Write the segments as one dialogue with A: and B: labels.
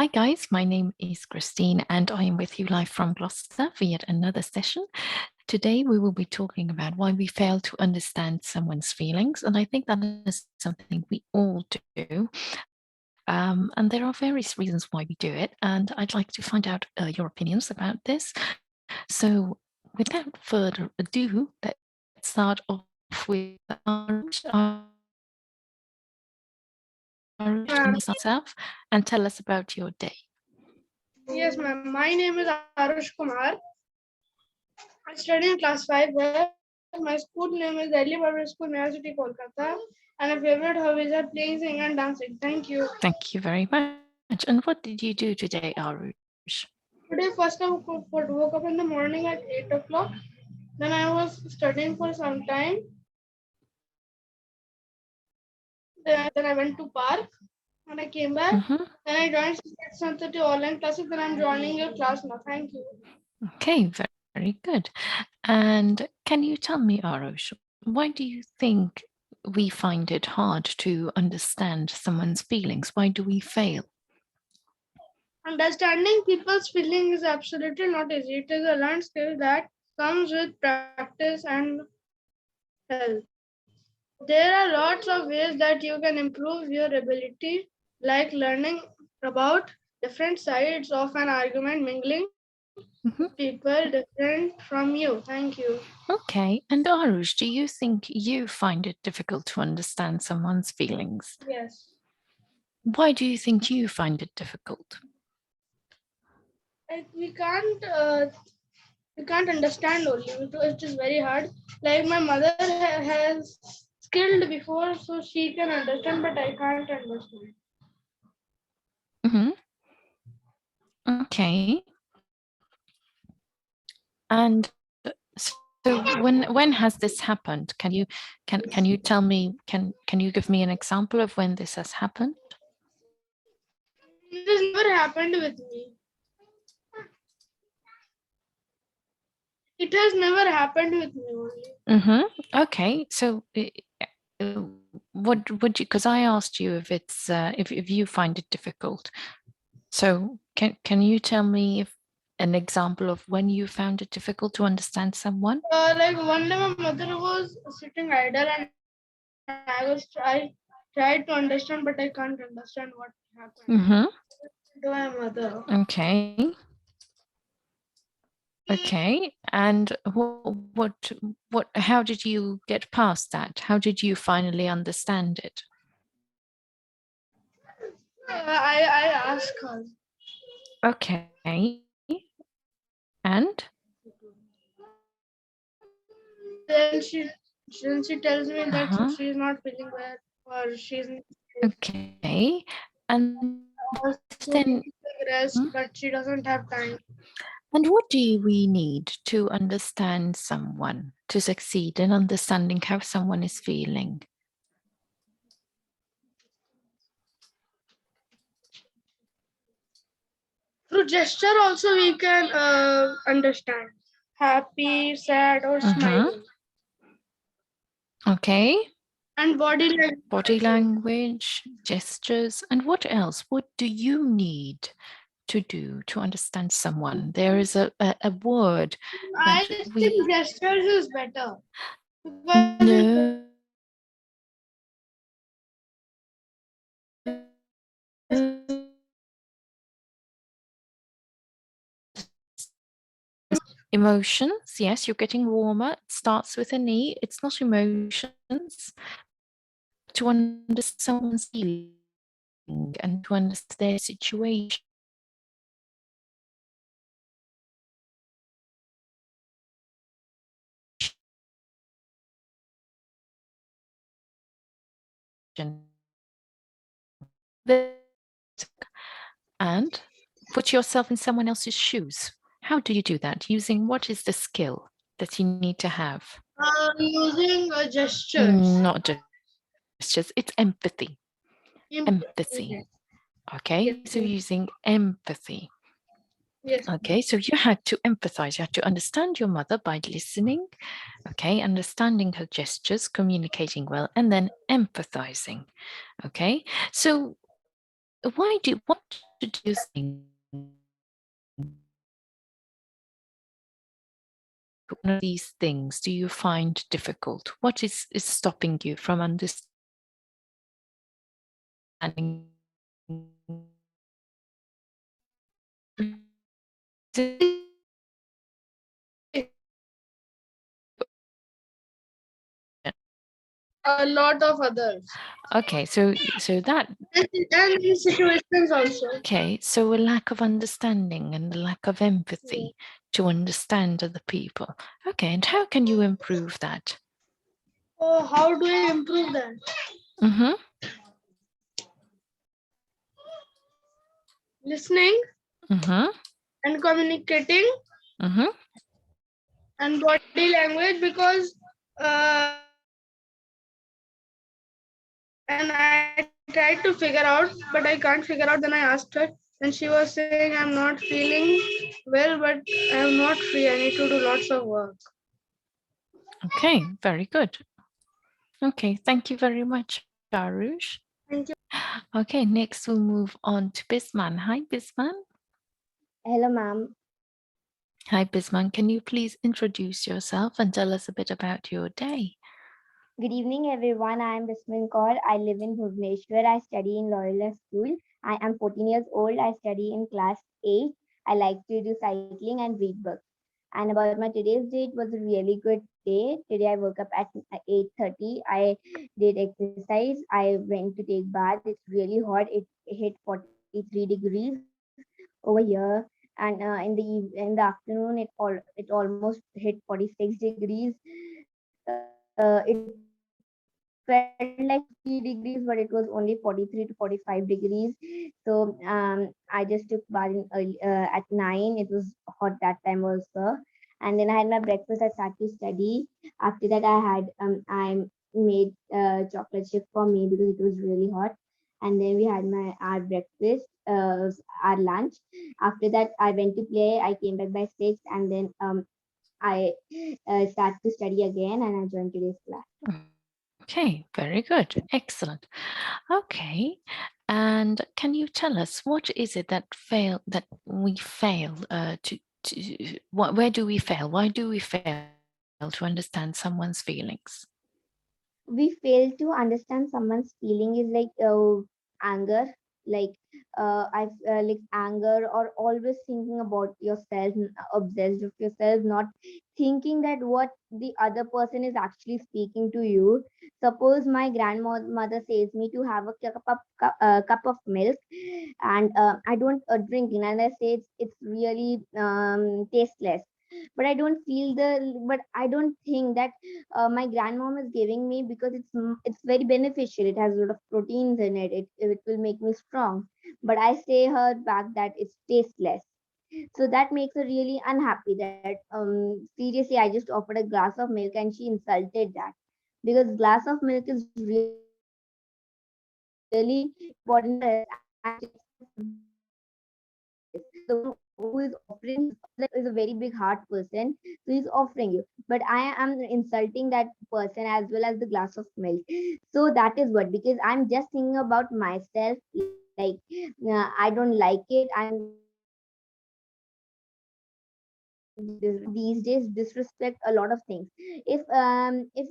A: Hi guys, my name is Christine and I am with you live from Gloucester for yet another session. Today we will be talking about why we fail to understand someone's feelings, and I think that is something we all do. And there are various reasons why we do it, and I'd like to find out your opinions about this. So without further ado, let's start off with
B: Ma'am.
A: yourself and tell us about your day.
B: Yes, ma'am. My name is Arush Kumar. I study in class 5 here. My school name is Delhi Public School, Maya City, Kolkata. And my favorite hobbies are playing, singing, and dancing. Thank you.
A: Thank you very much. And what did you do today, Arush?
B: Today, first I woke up in the morning at 8 o'clock. Then I was studying for some time. Then I went to park and I came back.
A: Mm-hmm.
B: Then I joined Sansati online classes. Then I'm joining your class now. Thank you.
A: Okay, very good. And can you tell me, Arush, why do you think we find it hard to understand someone's feelings? Why do we fail?
B: Understanding people's feelings is absolutely not easy. It is a learned skill that comes with practice and health. There are lots of ways that you can improve your ability, like learning about different sides of an argument, mingling with
A: Mm-hmm.
B: people different from you. Thank you.
A: Okay, and Arush, do you think you find it difficult to understand someone's feelings?
B: Yes.
A: Why do you think you find it difficult?
B: Like we can't understand only. It is very hard. Like my mother has skilled before, so she can understand, but I can't understand.
A: Mm-hmm. Okay. And so when has this happened? Can you tell me, can you give me an example of when this has happened?
B: It has never happened with me. It has never happened with me only.
A: Mm-hmm. Okay, so uh, what would you? Because I asked you if it's if you find it difficult. So can you tell me if an example of when you found it difficult to understand someone?
B: Like one day my mother was sitting idle and I tried to understand, but I can't understand what happened
A: Mm-hmm.
B: to my mother.
A: Okay. Okay. And how did you get past that? How did you finally understand it?
B: I asked her.
A: Okay. And
B: Then she tells me that
A: uh-huh.
B: she's not feeling well or she's
A: Okay. And
B: also
A: then
B: needs to take rest, but she doesn't have time.
A: and what do we need to understand someone, to succeed in understanding how someone is feeling?
B: Through gesture also we can understand happy, sad, or
A: Uh-huh.
B: smiling.
A: Okay.
B: And body language.
A: Body language, gestures, and what else? What do you need to do to understand someone? There is a word
B: I
A: that we
B: think gestures is better because
A: know. Emotions, yes, you're getting warmer. It starts with an E. It's not emotions. To understand someone's feeling and to understand their situation. And put yourself in someone else's shoes. How do you do that? Using what is the skill that you need to have?
B: using gestures.
A: Not gestures, it's empathy.
B: Empathy.
A: Empathy. Okay, so using empathy.
B: Yes.
A: Okay, so you had to empathize, you had to understand your mother by listening, okay, understanding her gestures, communicating well, and then empathizing. Okay, so what do you think one of these things do you find difficult? What is stopping you from understanding?
B: A lot of others.
A: Okay, so that
B: And in situations also.
A: okay, so a lack of understanding and a lack of
B: Yeah.
A: empathy to understand other people. Okay, and how can you improve that?
B: Oh, how do I improve that?
A: Mm-hmm.
B: Listening
A: Mm-hmm.
B: and communicating
A: Mm-hmm.
B: and body language, because and I tried to figure out, but I can't figure out. Then I asked her, and she was saying, I'm not feeling well, but I'm not free. I need to do lots of work.
A: Okay, very good. Okay, thank you very much, Arush.
B: Thank you.
A: Okay, next we'll move on to Bisman. Hi, Bisman.
C: Hello, ma'am.
A: Hi, Bisman. Can you please introduce yourself and tell us a bit about your day?
C: Good evening, everyone. I am Bisman Kaur. I live in Bhubaneswar. I study in Loyola School. I am 14 years old. I study in class 8. I like to do cycling and read books. And about my today's day, it was a really good day. Today I woke up at 8:30. I did exercise. I went to take bath. It's really hot. It hit 43 degrees over here. And in the afternoon, it almost hit 46 degrees. It felt like 50 degrees, but it was only 43 to 45 degrees. So I just took bath at 9. It was hot that time also. And then I had my breakfast. I started to study. After that, I made chocolate chip for me because it was really hot. And then we had our breakfast, our lunch. After that, I went to play. I came back by 6, and then I started to study again, and I joined today's class.
A: Okay, very good. Excellent. Okay. And can you tell us what is it that we fail where do we fail? Why do we fail to understand someone's feelings?
C: We fail to understand someone's feeling is like anger, like like anger, or always thinking about yourself, obsessed with yourself, not thinking that what the other person is actually speaking to you. Suppose my grandmother says me to have a cup of milk, and I don't drink it, and I say it's really tasteless, but I don't think that my grandmom is giving me because it's very beneficial. It has a lot of proteins in it. It will make me strong. But I say her back that it's tasteless. So that makes her really unhappy. That seriously, I just offered a glass of milk and she insulted that, because glass of milk is really important for us, and she expects us to do that tasteless. So the one who is offering you, suppose that is a very big heart person, so he's offering you, but I am insulting that person as well as the glass of milk. So that is what, because I'm just thinking about myself, like I don't like it. I'm these days disrespect a lot of things. If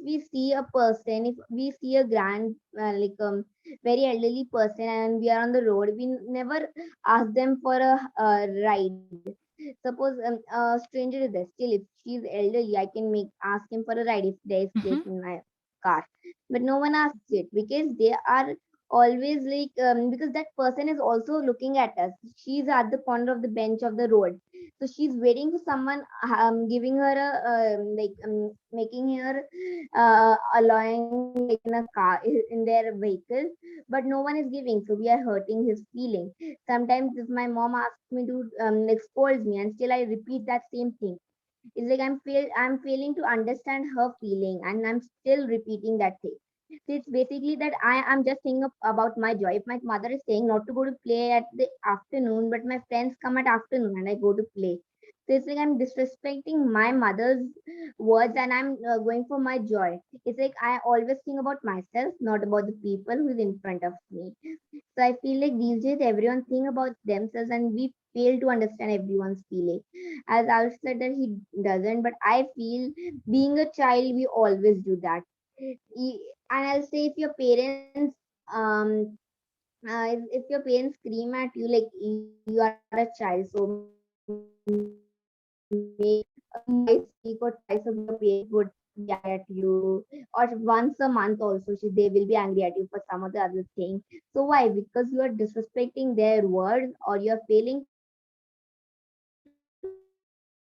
C: we see a person, if we see a very elderly person and we are on the road, we never ask them for a ride. Suppose a stranger is there, still if she's elderly, I can make ask him for a ride if there is place
A: Mhm.
C: in my car. But no one asks it because they are always because that person is also looking at us. She's at the corner of the bench of the road, so she's waiting for someone giving her a making her allowing like in a car, in their vehicle, but no one is giving, so we are hurting his feeling. Sometimes if my mom asks me to like scolds me and still I repeat that same thing, it's like I'm failing to understand her feeling and I'm still repeating that thing. So it's basically that I am just thinking about my joy. If my mother is saying not to go to play at the afternoon, but my friends come at afternoon and I go to play. So it's like I'm disrespecting my mother's words, and I'm going for my joy. It's like I always think about myself, not about the people who's in front of me. So I feel like these days everyone think about themselves, and we fail to understand everyone's feeling. As Alf said that he doesn't, but I feel being a child, we always do that. And I'll say if your parents if your parents scream at you like you are a child, so make twice a week or twice a week your parents would be angry at you, or once a month also they will be angry at you for some or the other thing. So why? Because you are disrespecting their words, or you're failing to understand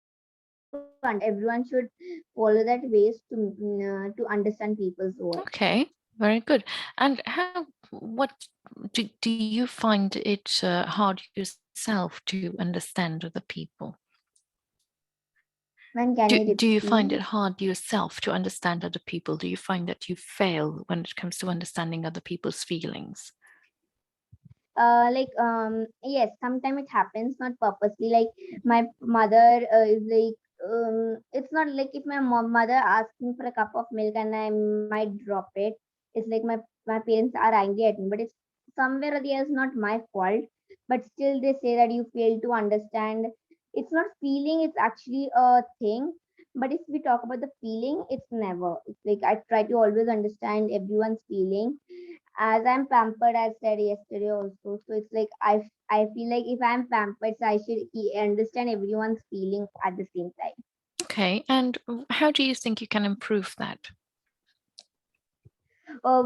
C: people's words. So I feel like everyone should follow that ways to understand people's words.
A: Okay, very good. And what do you find it hard yourself to understand other people?
C: Man, can you
A: Do you find it
C: repeat?
A: hard yourself to understand other people? Do you find that you fail when it comes to understanding other people's feelings?
C: Yes, sometimes it happens not purposely. Like my mother is like it's not like if my mother asking for a cup of milk and I might drop it, it's like my parents are angry at me, but it's somewhere or the other not my fault. But still they say that you fail to understand. It's not feeling, it's actually a thing. But if we talk about the feeling, it's never. It's like I try to always understand everyone's feeling, as I'm pampered, as said yesterday also. So it's like I feel like if I'm pampered, so I should understand everyone's feeling at the same time.
A: Okay, and how do you think you can improve that?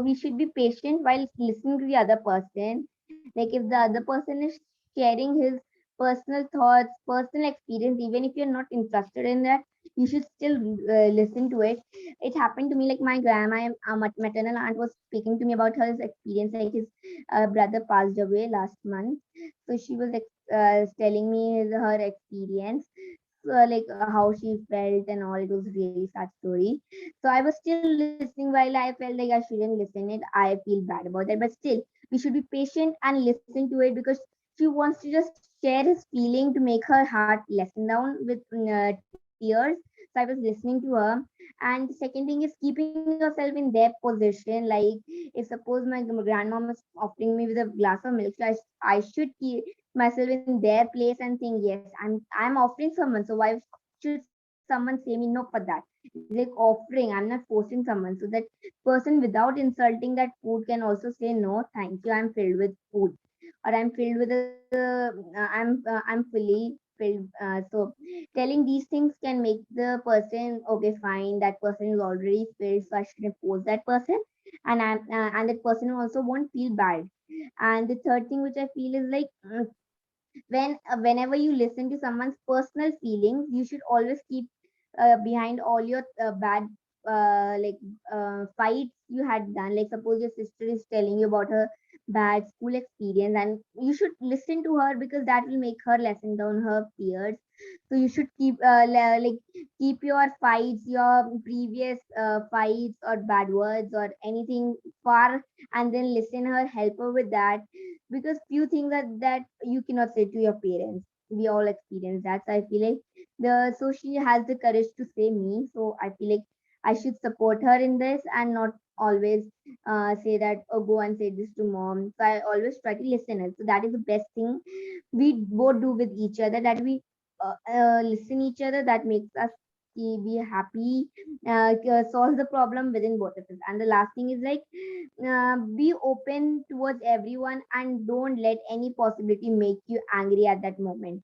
C: We should be patient while listening to the other person. Like if the other person is sharing his personal thoughts, personal experience, even if you're not interested in that, you should still listen to it. It happened to me, like my grandma, maternal aunt was speaking to me about her experience. Like his brother passed away last month, so she was telling me her experience, like how she felt and all. It was really sad story. So I was still listening while I felt like I shouldn't listen it. I feel bad about that, but still we should be patient and listen to it, because she wants to just share his feeling to make her heart lessen down with tears. So I was listening to her. And the second thing is keeping yourself in their position. Like if suppose my grandmom is offering me with a glass of milk, so I should keep myself in their place and think, yes, I'm offering someone, so why should someone say me no for that? It's like offering, I'm not forcing someone. So that person, without insulting that food, can also say no, thank you, I'm filled with food, or I'm filled with I'm fully filled. So telling these things can make the person, okay, fine, that person is already filled, so I shouldn't force that person, and that person also won't feel bad. And the third thing which I feel is like, whenever you listen to someone's personal feelings, you should always keep behind all your bad fights you had done. Like suppose your sister is telling you about her bad school experience, and you should listen to her, because that will make her lessen down her fears. So you should keep keep your fights, your previous fights or bad words or anything far, and then listen her, help her with that. Because few things that you cannot say to your parents. We all experience that. So I feel like so she has the courage to say me. So I feel like I should support her in this, and not always say that, oh, go and say this to mom. So I always try to listen her. So that is the best thing we both do with each other, that we listen each other. That makes us be happy, solve the problem within both of us. And the last thing is like, be open towards everyone, and don't let any possibility make you angry at that moment.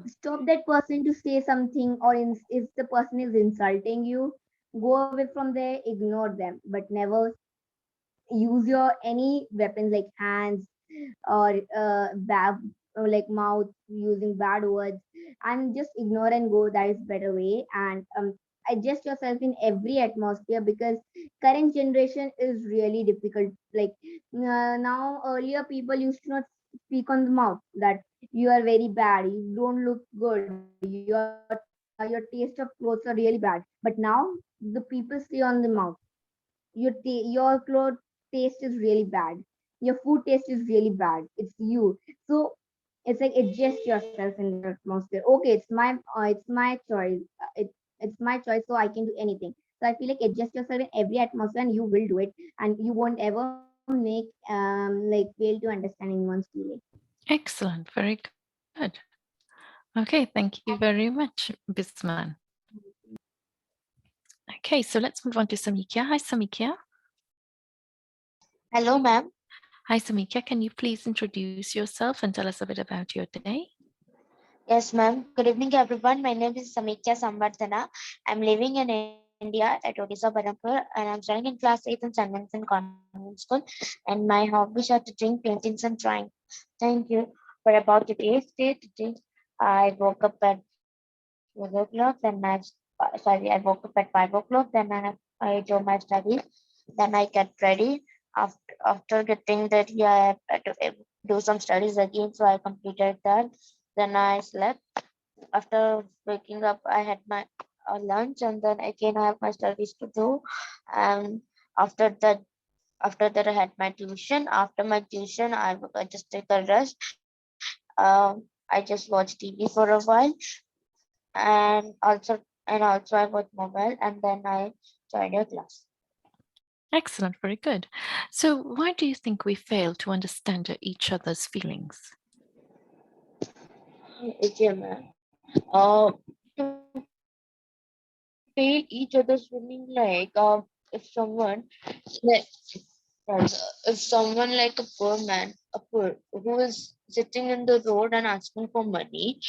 C: Stop that person to say something, or if the person is insulting you, go away from there, ignore them, but never use your any weapons like hands, or bad, or like mouth, using bad words, and just ignore and go. That is better way. And adjust yourself in every atmosphere, because current generation is really difficult. Like now, earlier people used to not speak on the mouth that you are very bad, you don't look good, your taste of clothes are really bad. But now the people say on the mouth, your clothes taste is really bad, your food taste is really bad, it's you. So It's like adjust yourself in the atmosphere. Okay, it's my choice. It's my choice, so I can do anything. So I feel like adjust yourself in every atmosphere, and you will do it, and you won't ever make like fail to understand anyone's feeling.
A: Excellent. Very good. Okay, thank you very much, Bisman. Okay, so let's move on to Samikia. Hi, Samikia.
D: Hello, ma'am.
A: Hi, Samikia. Can you please introduce yourself and tell us a bit about your day?
D: Yes, ma'am. Good evening, everyone. My name is Samikya Samvardhana. I'm living in India at Odisha, Barampur, and I'm studying in class 8th in St. Vincent Convent School. And my hobbies are to doing paintings and drawing. Thank you. For about today's day, today I woke up at 12 o'clock. Sorry, I woke up at 5 o'clock. I do my studies. Then I get ready. After getting ready, I had to do some studies again. So I completed that. Then I slept. After waking up, I had my lunch, and then again I have my studies to do. And after that, after that I had my tuition. After my tuition, I just take a rest. I just watch TV for a while, and also I watch mobile, and then I join your class.
A: Excellent. Very good. So, why do you think we fail to understand each other's feelings?
D: Okay, ma'am. To feel each other's feeling, if someone like if someone like a poor man, a poor who is sitting in the road and asking for money,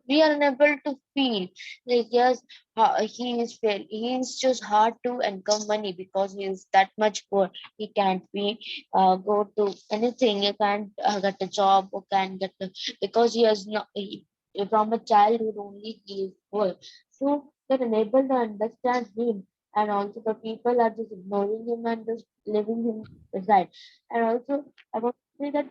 D: we are unable to feel like yes, he is just hard to income money because he is that much poor. He can't be go to anything. He can't get a job or can get because he has not. From a childhood only he is poor. So they're unable to understand him, and also the people are just ignoring him and just leaving him aside. And also I want to say that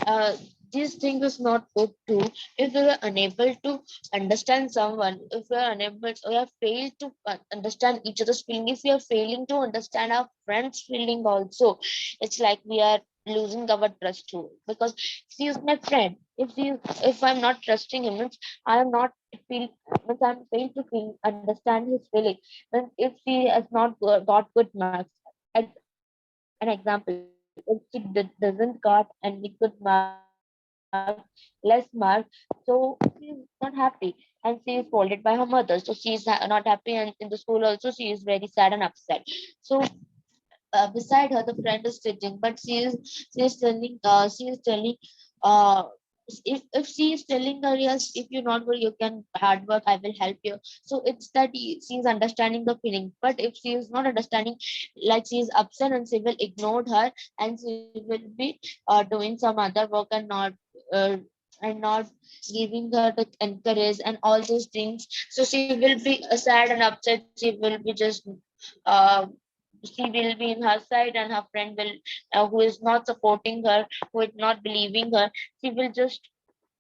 D: uh, this thing is not good too. If we are unable to understand someone, if we are unable, we have failed to understand each other's feeling, if we are failing to understand our friends' feeling also, it's like we are losing our trust too. Because she is my friend. If I'm not trusting him, means I am not feel, means I'm failed to feel understand his feeling. Then if she has not got good marks, an example, if she doesn't got any good marks, less marks, so she is not happy, and she is folded by her mother. So she is not happy, and in the school also she is very sad and upset. So beside her the friend is sitting, but she is telling uh if she is telling her, yes, if you're not good, you can hard work, I will help you. So it's that she is understanding the feeling. But if she is not understanding, like she is upset, and she will ignore her, and she will be doing some other work, uh, and not giving her the encourage and all those things. So she will be sad and upset. She will be just uh, she will be in her side, and her friend will who is not supporting her, who is not believing her, she will just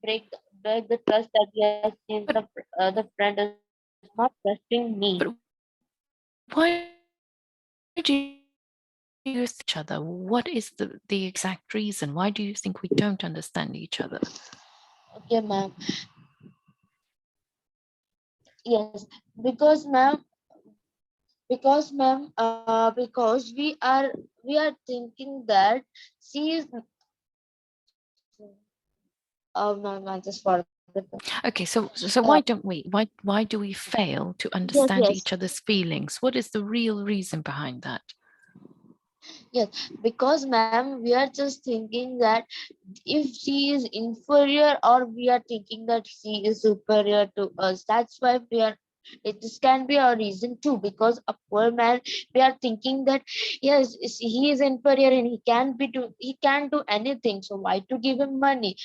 D: break break the trust that yes, she is the friend is not trusting me.
A: But why do you think each other? What is the exact reason? Why do you think we don't understand each other?
D: Okay, ma'am. Yes, because ma'am, because we are thinking that she is. Oh, ma'am, I just forgot.
A: Okay, so
D: Uh,
A: why don't we? Why do we fail to
D: yes,
A: understand
D: yes.
A: each other's feelings? What is the real reason behind that?
D: Yes, because ma'am, we are just thinking that if she is inferior, or we are thinking that she is superior to us. That's why we are. This can be a reason too, because a poor man, we are thinking that yes, he is inferior and he can't do anything. So why to give him money?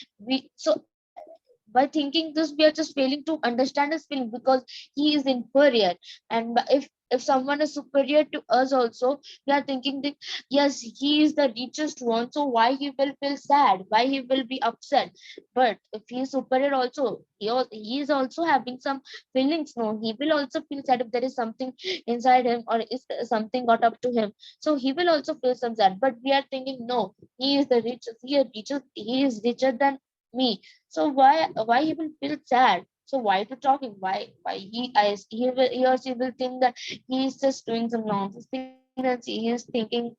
D: By thinking this, we are just failing to understand his feeling because he is inferior. And if someone is superior to us also, we are thinking that yes, he is the richest one, so why he will feel sad, why he will be upset. But if he is superior also, he is also having some feelings. No, he will also feel sad if there is something inside him, or if something got up to him, so he will also feel some sad. But we are thinking no, he is the richest, he is richer than me. So why he will feel sad? So why to talk him? Why he or she will think that he is just doing some nonsense thing, that he is thinking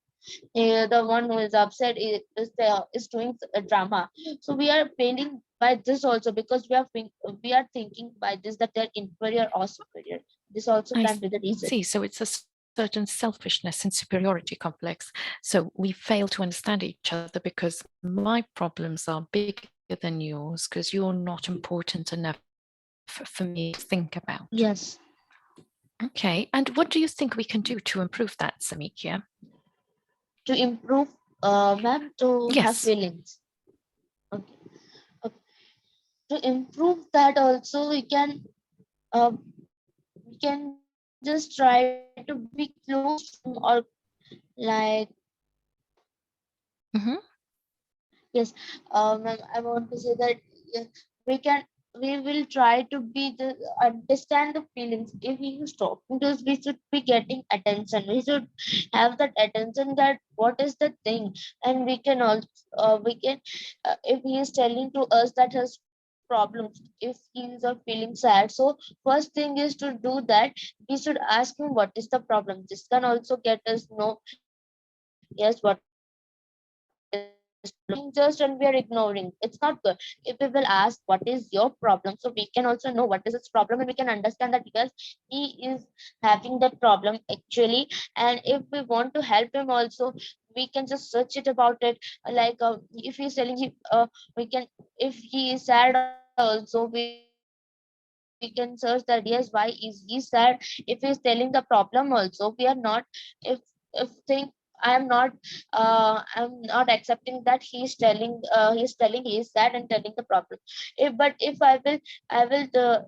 D: the one who is upset is doing a drama. So we are failing by this also, because we are thinking by this that they're inferior or superior. This also
A: I
D: can be the reason.
A: see. So it's a certain selfishness and superiority complex. So we fail to understand each other because my problems are bigger than yours because you're not important enough for me to think about.
D: Yes.
A: Okay. And what do you think we can do to improve that, Samikia?
D: To improve, ma'am, to have
A: Yes.
D: feelings. Okay. Okay. To improve that also, uh, we can just try to be close to him, or like,
A: Mm-hmm.
D: yes, ma'am, I want to say that, yes, we can, we will try to be the understand the feelings. If he is talking to us, we should be getting attention. We should have that attention, that what is the thing, and we can also, we can, if he is telling to us that his problems, if he is feeling sad, so first thing is to do that, we should ask him what is the problem. This can also get us know, yes, what is the problem. Just and we are ignoring, it's not good. If we will ask what is your problem, so we can also know what is his problem, and we can understand that yes, he is having that problem actually. And if we want to help him also, we can just search it about it. Like, if he's telling he, we can, if he is sad also, we can search that yes, why is he sad. If he's telling the problem also, we are not, if if think, I'm not accepting that he's telling he is sad and telling the problem. But if I will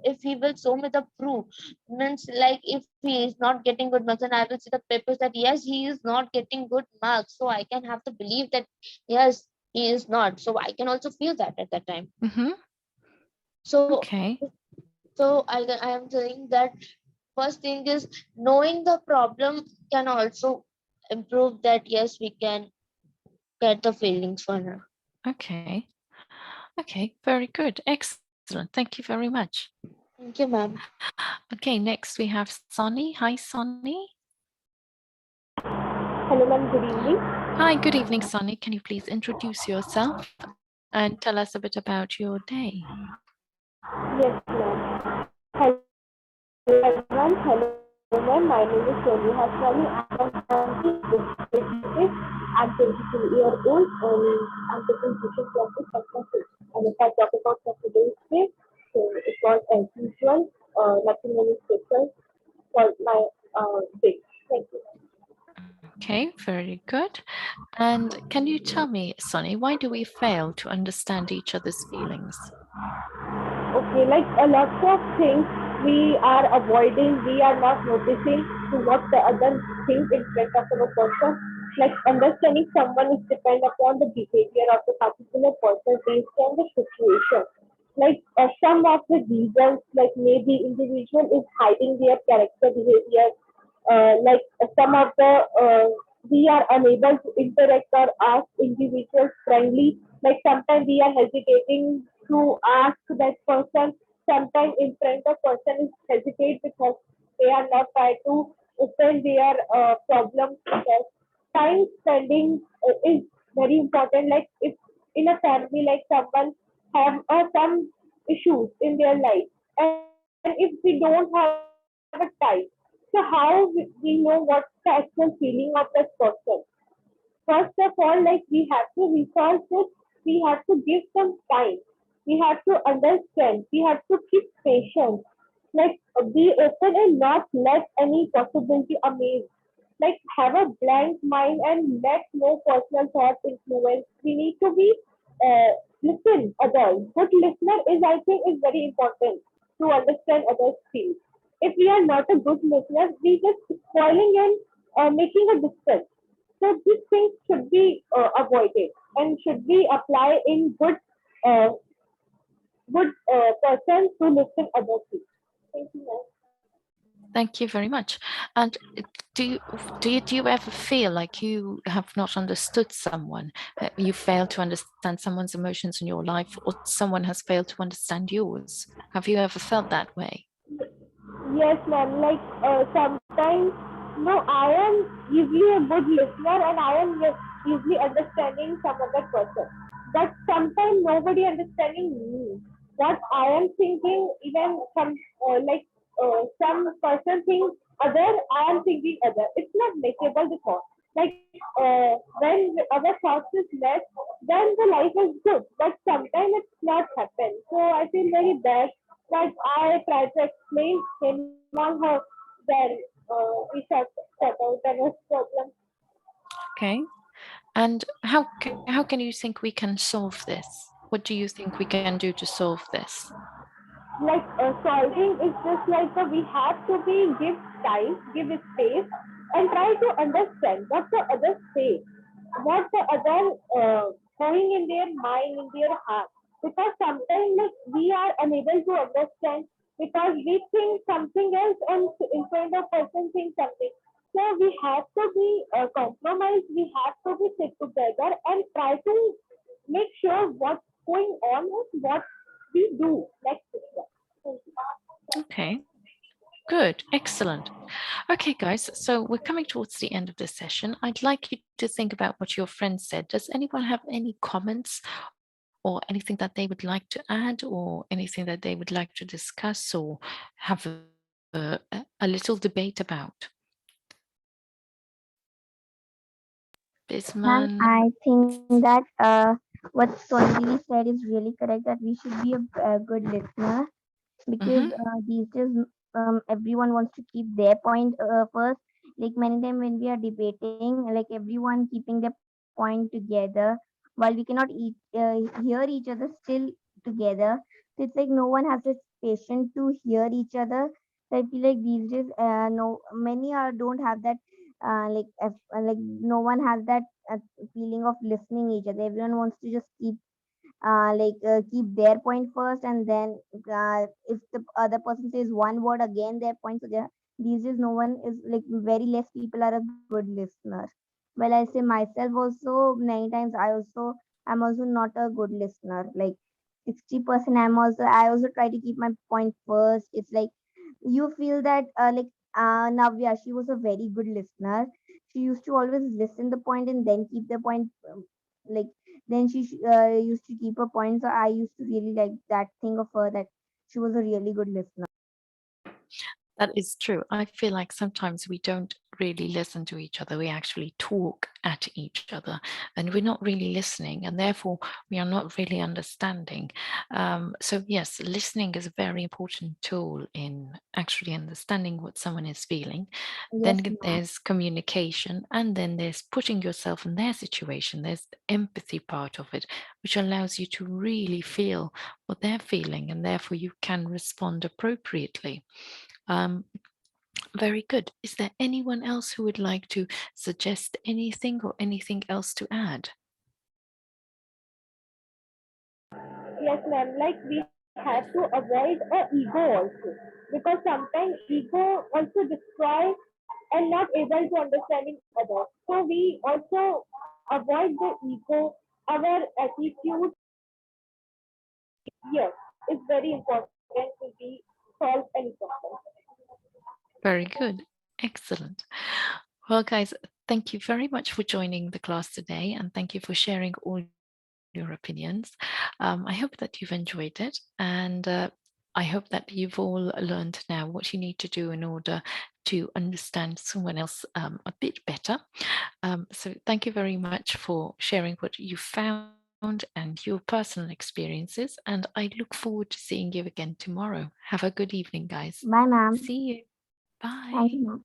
D: if he will show me the proof, means like if he is not getting good marks, and I will see the papers that yes, he is not getting good marks, so I can have to believe that yes, he is not. So I can also feel that at that time.
A: Mm-hmm.
D: So
A: Okay.
D: I am saying that first thing is knowing the problem can also improve that yes, we can get the feelings for her.
A: Okay. Okay. Very good. Excellent. Thank you very much.
D: Thank you, ma'am.
A: Okay. Next we have Sonny. Hi, Sonny.
E: Hello, ma'am. Good evening.
A: Hi. Good evening, Sonny. Can you please introduce yourself and tell us a bit about your day?
E: Yes, ma'am. Hello, everyone. Hello, ma'am. My name is Sonia Haswani. I am from the district. I'm 22 years old and I'm taking tuition classes at my school. And if I talk about for today's day, so it was as usual, nothing really special for my day. Thank you.
A: Okay. Very good. And can you tell me, Sonny, why do we fail to understand each other's feelings?
E: Okay, like a lot of things we are avoiding, we are not noticing to what the other thinks in front of our person. Like understanding someone is depend upon the behavior of the particular person based on the situation. Like some of the reasons, like maybe individual is hiding their character behavior, like some of the we are unable to interact or ask individuals friendly. Like sometimes we are hesitating to ask that person. Sometimes in front of person is hesitate because they are not try to open their problems. Because time spending is very important. Like if in a family, like someone have some issues in their life, and if we don't have a time, so how we know what's the actual feeling of that person? First of all, like we have to resolve this, we have to give some time, we have to understand, we have to keep patience, like be open and not let any possibility amaze. Like have a blank mind and let no personal thoughts influence. We need to be listen others. Good listener is I think is very important to understand others' feelings. If we are not a good listener, we just spoiling and making a distance. So these things should be avoided and should be applied in uh, good person to listen other people. Thank you, ma'am.
A: Thank you very much. And do you ever feel like you have not understood someone? You fail to understand someone's emotions in your life, or someone has failed to understand yours? Have you ever felt that way?
E: Yes, ma'am. Like sometimes, no, I am easily a good listener and I am easily understanding some other person. But sometimes nobody understanding me. What I am thinking, even some person thinks other, I am thinking other. It's not makeable before. Like when our thoughts is less, then the life is good. But sometimes it's not happen. So I feel very bad that I try to explain him on her, then we sort out our problem.
A: Okay. And how can you think we can solve this? What do you think we can do to solve this?
E: Like solving is just like we have to be give time, give space, and try to understand what the other say, what the other going in their mind, in their heart. Because sometimes like we are unable to understand because we think something else and in front of person think something. So we have to be compromised. We have to be sit together and try to make sure what's going on is what we do next step. Thank you.
A: Okay. Good, excellent. Okay, guys, so we're coming towards the end of this session. I'd like you to think about what your friend said. Does anyone have any comments or anything that they would like to add or anything that they would like to discuss or have a little debate about?
C: Ma'am,
A: Bisman?
C: I think that what Sonali said is really correct, that we should be a good listener, because
A: Mm-hmm.
C: these days everyone wants to keep their point first. Like many times when we are debating, like everyone keeping their point together, while we cannot hear each other still together. So it's like no one has this patience to hear each other. So I feel like these days, no, many are don't have that. Like no one has that feeling of listening each other. Everyone wants to just keep their point first, and then if the other person says one word, again their point. So there, these days no one is like, very less people are a good listener. Well, I say myself also, many times I'm also not a good listener. Like 60% I also try to keep my point first. It's like you feel that Navya, she was a very good listener. She used to always listen the point and then keep the point, like then used to keep a point. So I used to really like that thing of her, that she was a really good listener.
A: That is true. I feel like sometimes we don't really listen to each other. We actually talk at each other and we're not really listening, and therefore we are not really understanding. So, yes, listening is a very important tool in actually understanding what someone is feeling.
C: Yes,
A: Then
C: ma'am.
A: there's communication, and then there's putting yourself in their situation. There's the empathy part of it, which allows you to really feel what they're feeling, and therefore you can respond appropriately. Um, Very good. Is there anyone else who would like to suggest anything or anything else to add?
E: Yes, ma'am. Like we have to avoid a ego also, because sometimes ego also destroy and not able to understanding others. So we also avoid the ego, our attitude. Yes, it's very important to be solve any problem.
A: Very good. Excellent. Well, guys, thank you very much for joining the class today, and thank you for sharing all your opinions. I hope that you've enjoyed it, and I hope that you've all learned now what you need to do in order to understand someone else a bit better. So, thank you very much for sharing what you found and your personal experiences. And I look forward to seeing you again tomorrow. Have a good evening, guys.
C: Bye, ma'am.
A: See you.
C: Thank
A: Bye.
C: you, ma'am.